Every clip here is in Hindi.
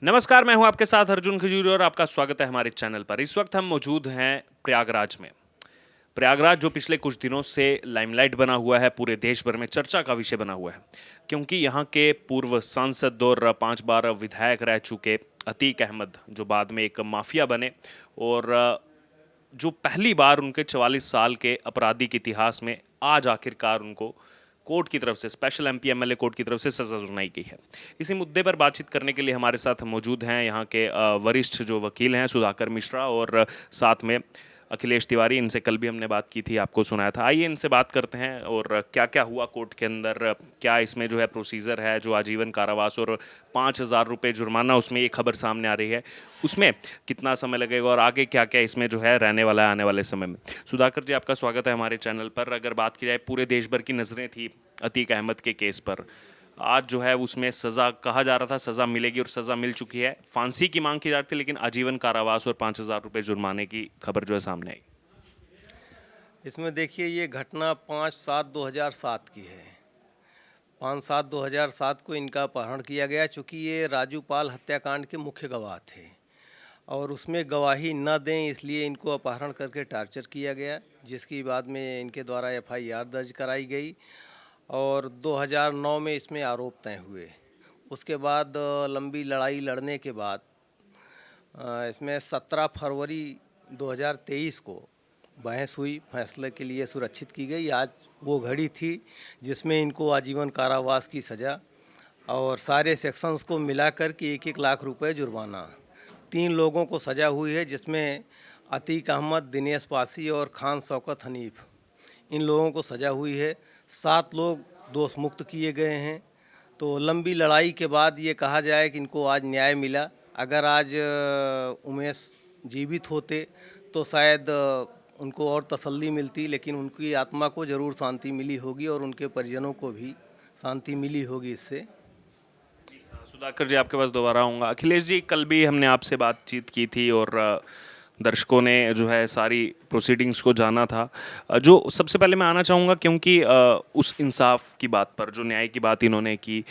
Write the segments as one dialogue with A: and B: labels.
A: नमस्कार, मैं हूं आपके साथ अर्जुन खजूरी और आपका स्वागत है हमारे चैनल पर। इस वक्त हम मौजूद हैं प्रयागराज में। प्रयागराज जो पिछले कुछ दिनों से लाइमलाइट बना हुआ है, पूरे देश भर में चर्चा का विषय बना हुआ है, क्योंकि यहाँ के पूर्व सांसद और 5 बार विधायक रह चुके अतीक अहमद, जो बाद में एक माफिया बने और जो पहली बार उनके 44 साल के आपराधिक इतिहास में आज आखिरकार उनको कोर्ट की तरफ से, स्पेशल एमपी एमएलए कोर्ट की तरफ से सजा सुनाई गई है। इसी मुद्दे पर बातचीत करने के लिए हमारे साथ मौजूद हैं यहाँ के वरिष्ठ जो वकील हैं सुधाकर मिश्रा और साथ में अखिलेश तिवारी। इनसे कल भी हमने बात की थी, आपको सुनाया था। आइए इनसे बात करते हैं और क्या क्या हुआ कोर्ट के अंदर, क्या इसमें जो है प्रोसीजर है, जो आजीवन कारावास और 5,000 रुपये जुर्माना, उसमें ये खबर सामने आ रही है, उसमें कितना समय लगेगा और आगे क्या क्या इसमें जो है रहने वाला है आने वाले समय में। सुधाकर जी, आपका स्वागत है हमारे चैनल पर। अगर बात की जाए, पूरे देश भर की नज़रें थी अतीक अहमद के केस पर। आज जो है उसमें सज़ा कहा जा रहा था, सज़ा मिलेगी और सज़ा मिल चुकी है। फांसी की मांग की जा रही थी, लेकिन आजीवन कारावास और 5,000 रुपये जुर्माने की खबर जो है सामने आई।
B: इसमें देखिए, ये घटना 5/7/2007 की है। 5/7/2007 को इनका अपहरण किया गया, चूँकि ये राजू पाल हत्याकांड के मुख्य गवाह थे और उसमें गवाही न दें इसलिए इनको अपहरण करके टॉर्चर किया गया, जिसकी बाद में इनके द्वारा एफआईआर दर्ज कराई गई और 2009 में इसमें आरोप तय हुए। उसके बाद लंबी लड़ाई लड़ने के बाद इसमें 17 फरवरी 2023 को बहस हुई, फैसले के लिए सुरक्षित की गई। आज वो घड़ी थी जिसमें इनको आजीवन कारावास की सज़ा और सारे सेक्शंस को मिलाकर के 1-1 लाख रुपए जुर्माना। 3 लोगों को सज़ा हुई है, जिसमें अतीक अहमद, दिनेश पासी और खान शौकत हनीफ, इन लोगों को सज़ा हुई है। 7 लोग दोष मुक्त किए गए हैं। तो लंबी लड़ाई के बाद ये कहा जाए कि इनको आज न्याय मिला। अगर आज उमेश जीवित होते तो शायद उनको और तसल्ली मिलती, लेकिन उनकी आत्मा को ज़रूर शांति मिली होगी और उनके परिजनों को भी शांति मिली होगी इससे।
A: सुधाकर जी, आपके पास दोबारा आऊँगा। अखिलेश जी, कल भी हमने आपसे बातचीत की थी और दर्शकों ने जो है सारी प्रोसीडिंग्स को जाना था। जो सबसे पहले मैं आना चाहूँगा, क्योंकि उस इंसाफ की बात पर, जो न्याय की बात इन्होंने की,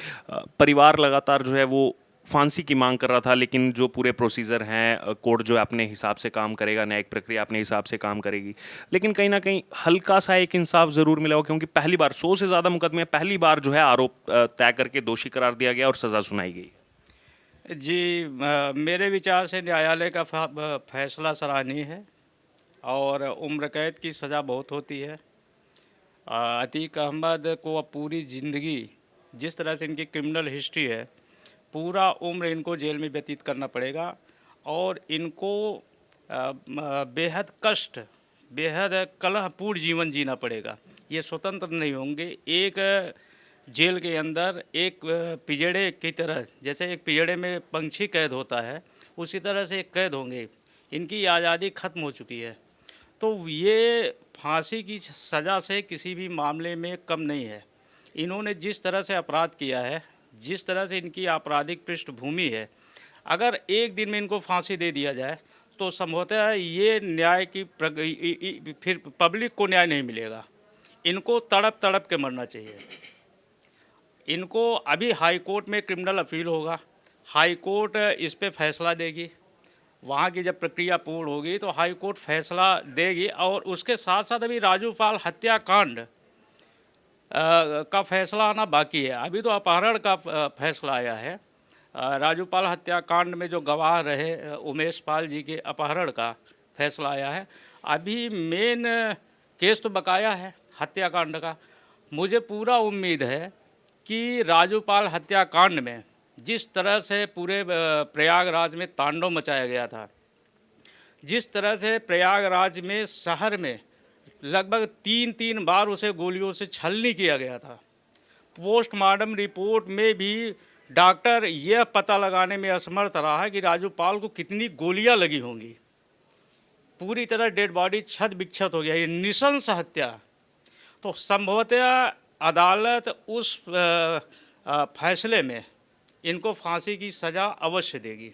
A: परिवार लगातार जो है वो फांसी की मांग कर रहा था, लेकिन जो पूरे प्रोसीजर हैं, कोर्ट जो है अपने हिसाब से काम करेगा, न्यायिक प्रक्रिया अपने हिसाब से काम करेगी, लेकिन कहीं ना कहीं हल्का सा एक इंसाफ ज़रूर मिला हो, क्योंकि पहली बार 100 से ज़्यादा मुकदमे, पहली बार जो है आरोप तय करके दोषी करार दिया गया और सज़ा सुनाई गई।
C: जी, मेरे विचार से न्यायालय का फैसला सराहनीय है और उम्र कैद की सज़ा बहुत होती है। अतीक अहमद को अब पूरी ज़िंदगी, जिस तरह से इनकी क्रिमिनल हिस्ट्री है, पूरा उम्र इनको जेल में व्यतीत करना पड़ेगा और इनको बेहद कष्ट, बेहद कलहपूर्ण जीवन जीना पड़ेगा। ये स्वतंत्र नहीं होंगे। एक जेल के अंदर एक पिंजड़े की तरह, जैसे एक पिंजड़े में पंछी कैद होता है, उसी तरह से कैद होंगे। इनकी आज़ादी ख़त्म हो चुकी है। तो ये फांसी की सज़ा से किसी भी मामले में कम नहीं है। इन्होंने जिस तरह से अपराध किया है, जिस तरह से इनकी आपराधिक पृष्ठभूमि है, अगर एक दिन में इनको फांसी दे दिया जाए तो संभवतः ये न्याय की फिर पब्लिक को न्याय नहीं मिलेगा। इनको तड़प तड़प के मरना चाहिए। इनको अभी हाई कोर्ट में क्रिमिनल अपील होगा, हाई कोर्ट इस पे फैसला देगी। वहाँ की जब प्रक्रिया पूर्ण होगी तो हाई कोर्ट फैसला देगी और उसके साथ साथ अभी राजू पाल हत्याकांड का फैसला आना बाकी है। अभी तो अपहरण का फैसला आया है। राजू पाल हत्याकांड में जो गवाह रहे उमेश पाल जी के अपहरण का फैसला आया है। अभी मेन केस तो बकाया है हत्याकांड का। मुझे पूरा उम्मीद है कि राजू पाल हत्याकांड में जिस तरह से पूरे प्रयागराज में तांडव मचाया गया था, जिस तरह से प्रयागराज में शहर में लगभग 3-3 बार उसे गोलियों से छलनी किया गया था, पोस्टमार्टम रिपोर्ट में भी डॉक्टर यह पता लगाने में असमर्थ रहा है कि राजू पाल को कितनी गोलियां लगी होंगी। पूरी तरह डेड बॉडी छत विक्षत हो गया। ये नृशंस हत्या। तो संभवतः अदालत उस फैसले में इनको फांसी की सज़ा अवश्य देगी।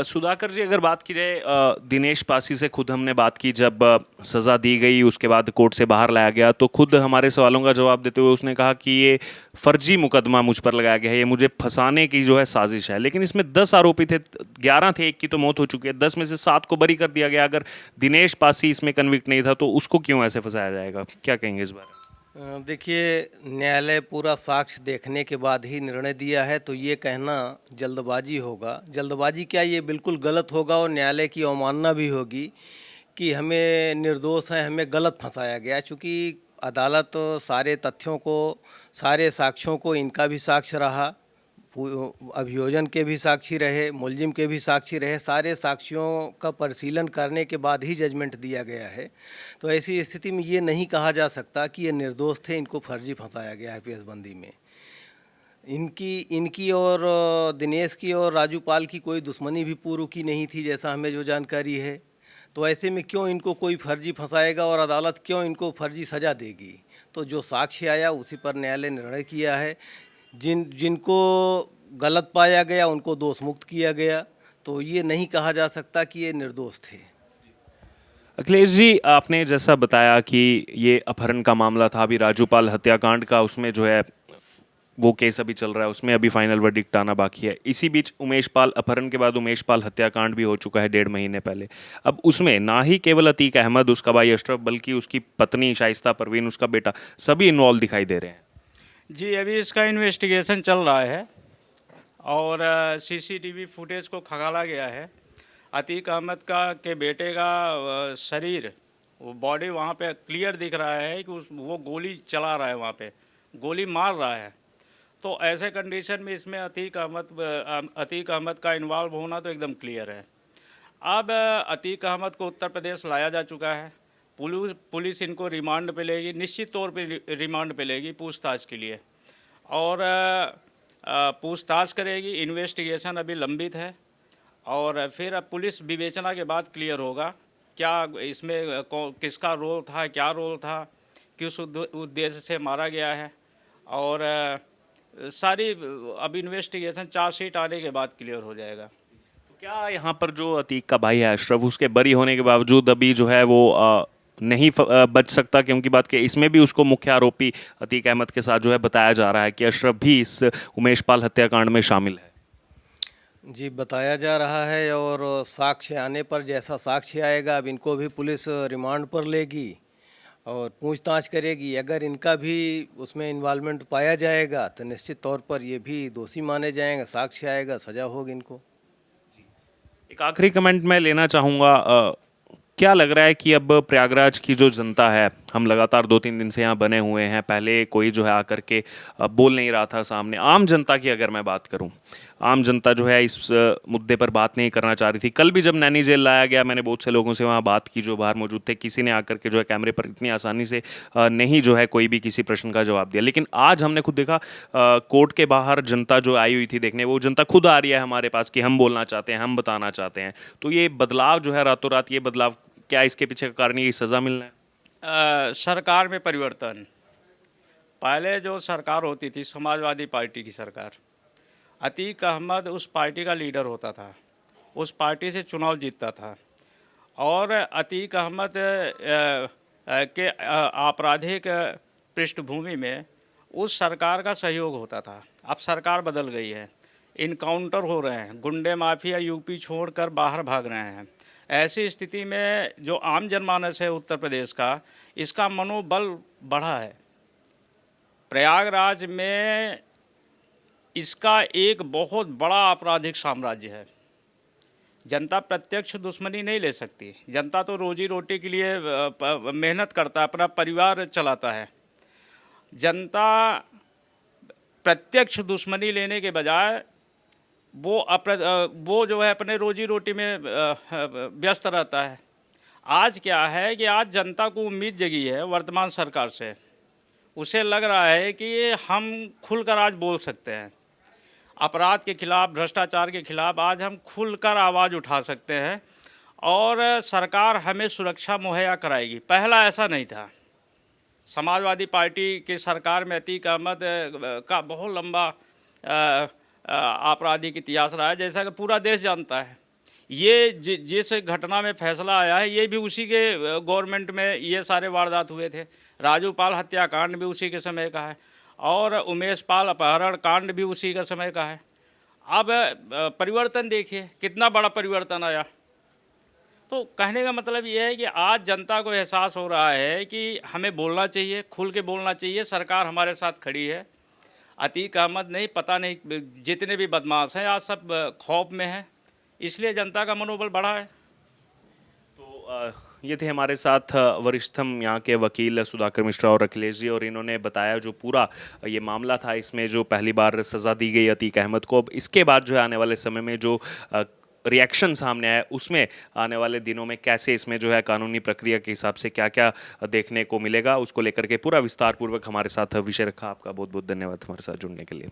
A: सुधाकर जी, अगर बात की जाए दिनेश पासी से खुद हमने बात की जब सज़ा दी गई, उसके बाद कोर्ट से बाहर लाया गया, तो खुद हमारे सवालों का जवाब देते हुए उसने कहा कि ये फर्जी मुकदमा मुझ पर लगाया गया है, ये मुझे फंसाने की जो है साजिश है। लेकिन इसमें 10 आरोपी थे, 11 थे, एक की तो मौत हो चुकी है, 10 में से 7 को बरी कर दिया गया। अगर दिनेश पासी इसमें कन्विक्ट नहीं था तो उसको क्यों ऐसे फंसाया जाएगा? क्या कहेंगे इस बारे में?
B: देखिए, न्यायालय पूरा साक्ष्य देखने के बाद ही निर्णय दिया है, तो ये कहना जल्दबाजी होगा। जल्दबाजी क्या, ये बिल्कुल गलत होगा और न्यायालय की अवमानना भी होगी कि हमें निर्दोष हैं, हमें गलत फंसाया गया। चूँकि अदालत सारे तथ्यों को, सारे साक्ष्यों को, इनका भी साक्ष्य रहा, अभियोजन के भी साक्षी रहे, मुलजिम के भी साक्षी रहे, सारे साक्ष्यों का परिशीलन करने के बाद ही जजमेंट दिया गया है। तो ऐसी स्थिति में ये नहीं कहा जा सकता कि ये निर्दोष थे, इनको फर्जी फंसाया गया है पेशबंदी में। इनकी और दिनेश की और राजू पाल की कोई दुश्मनी भी पूर्व की नहीं थी, जैसा हमें जो जानकारी है। तो ऐसे में क्यों इनको कोई फर्जी फंसाएगा और अदालत क्यों इनको फर्जी सज़ा देगी? तो जो साक्ष्य आया उसी पर न्यायालय ने निर्णय किया है। जिनको गलत पाया गया उनको दोष मुक्त किया गया। तो ये नहीं कहा जा सकता कि ये निर्दोष थे।
A: अखिलेश जी, आपने जैसा बताया कि ये अपहरण का मामला था, अभी राजूपाल हत्याकांड का उसमें जो है वो केस अभी चल रहा है, उसमें अभी फाइनल वर्डिक्ट आना बाकी है। इसी बीच उमेश पाल अपहरण के बाद उमेश पाल हत्याकांड भी हो चुका है 1.5 महीने पहले। अब उसमें ना ही केवल अतीक अहमद, उसका भाई अशरफ, बल्कि उसकी पत्नी शाइस्ता परवीन, उसका बेटा, सभी इन्वॉल्व दिखाई दे रहे हैं।
C: जी, अभी इसका इन्वेस्टिगेशन चल रहा है और सीसीटीवी फुटेज को खंगाला गया है। अतीक अहमद के बेटे का शरीर, वो बॉडी वहाँ पे क्लियर दिख रहा है कि वो गोली चला रहा है, वहाँ पे गोली मार रहा है। तो ऐसे कंडीशन में इसमें अतीक अहमद का इन्वॉल्व होना तो एकदम क्लियर है। अब अतीक अहमद को उत्तर प्रदेश लाया जा चुका है। पुलिस इनको रिमांड पे लेगी, निश्चित तौर पे रिमांड पे लेगी पूछताछ के लिए, और पूछताछ करेगी। इन्वेस्टिगेशन अभी लंबित है और फिर अब पुलिस विवेचना के बाद क्लियर होगा क्या इसमें किसका रोल था, क्या रोल था, किस उद्देश्य से मारा गया है। और सारी अब इन्वेस्टिगेशन चार्जशीट आने के बाद क्लियर हो जाएगा।
A: तो क्या यहाँ पर जो अतीक का भाई है अशरफ, उसके बरी होने के बावजूद अभी जो है वो नहीं बच सकता? क्योंकि बात के इसमें भी उसको मुख्य आरोपी अतीक अहमद के साथ जो है बताया जा रहा है कि अशरफ भी इस उमेश पाल हत्याकांड में शामिल है।
B: जी, बताया जा रहा है और साक्ष्य आने पर जैसा साक्ष्य आएगा, अब इनको भी पुलिस रिमांड पर लेगी और पूछताछ करेगी। अगर इनका भी उसमें इन्वॉल्वमेंट पाया जाएगा तो निश्चित तौर पर ये भी दोषी माने जाएंगे, साक्ष्य आएगा, सज़ा होगी इनको।
A: एक आखिरी कमेंट मैं लेना चाहूँगा, क्या लग रहा है कि अब प्रयागराज की जो जनता है, हम लगातार 2-3 दिन से यहाँ बने हुए हैं, पहले कोई जो है आकर के बोल नहीं रहा था सामने, आम जनता की अगर मैं बात करूँ, आम जनता जो है इस मुद्दे पर बात नहीं करना चाह रही थी। कल भी जब नैनी जेल लाया गया, मैंने बहुत से लोगों से वहाँ बात की जो बाहर मौजूद थे, किसी ने आकर के जो है कैमरे पर इतनी आसानी से नहीं जो है कोई भी किसी प्रश्न का जवाब दिया। लेकिन आज हमने खुद देखा कोर्ट के बाहर जनता जो आई हुई थी देखने, वो जनता खुद आ रही है हमारे पास कि हम बोलना चाहते हैं, हम बताना चाहते हैं। तो ये बदलाव जो है रातों रात, ये बदलाव क्या इसके पीछे का कारण ये सज़ा मिलना है?
C: सरकार में परिवर्तन। पहले जो सरकार होती थी समाजवादी पार्टी की सरकार, अतीक अहमद उस पार्टी का लीडर होता था, उस पार्टी से चुनाव जीतता था और अतीक अहमद के आपराधिक पृष्ठभूमि में उस सरकार का सहयोग होता था। अब सरकार बदल गई है, इनकाउंटर हो रहे हैं, गुंडे माफिया यूपी छोड़कर बाहर भाग रहे हैं। ऐसी स्थिति में जो आम जनमानस है उत्तर प्रदेश का, इसका मनोबल बढ़ा है। प्रयागराज में इसका एक बहुत बड़ा आपराधिक साम्राज्य है। जनता प्रत्यक्ष दुश्मनी नहीं ले सकती। जनता तो रोजी रोटी के लिए मेहनत करता है, अपना परिवार चलाता है। जनता प्रत्यक्ष दुश्मनी लेने के बजाय वो जो है अपने रोजी रोटी में व्यस्त रहता है। आज क्या है कि आज जनता को उम्मीद जगी है वर्तमान सरकार से। उसे लग रहा है कि हम खुलकर आज बोल सकते हैं, अपराध के खिलाफ, भ्रष्टाचार के खिलाफ आज हम खुलकर आवाज़ उठा सकते हैं और सरकार हमें सुरक्षा मुहैया कराएगी। पहला ऐसा नहीं था। समाजवादी पार्टी की सरकार में अतीक अहमद का बहुत लंबा आपराधिक इतिहास रहा है, जैसा कि पूरा देश जानता है। ये जिस घटना में फैसला आया है ये भी उसी के गवर्नमेंट में ये सारे वारदात हुए थे। राजू पाल हत्याकांड भी उसी के समय का है और उमेश पाल अपहरण कांड भी उसी का समय का है। अब परिवर्तन देखिए कितना बड़ा परिवर्तन आया। तो कहने का मतलब ये है कि आज जनता को एहसास हो रहा है कि हमें बोलना चाहिए, खुल के बोलना चाहिए। सरकार हमारे साथ खड़ी है। अतीक अहमद नहीं, पता नहीं जितने भी बदमाश हैं आज सब खौफ में हैं, इसलिए जनता का मनोबल बढ़ा है।
A: तो ये थे हमारे साथ वरिष्ठतम यहाँ के वकील सुधाकर मिश्रा और अखिलेश जी, और इन्होंने बताया जो पूरा ये मामला था, इसमें जो पहली बार सज़ा दी गई अतीक अहमद को, अब इसके बाद जो है आने वाले समय में जो रिएक्शन सामने आया उसमें आने वाले दिनों में कैसे इसमें जो है कानूनी प्रक्रिया के हिसाब से क्या क्या देखने को मिलेगा, उसको लेकर के पूरा विस्तार पूर्वक हमारे साथ विषय रखा। आपका बहुत बहुत धन्यवाद हमारे साथ जुड़ने के लिए।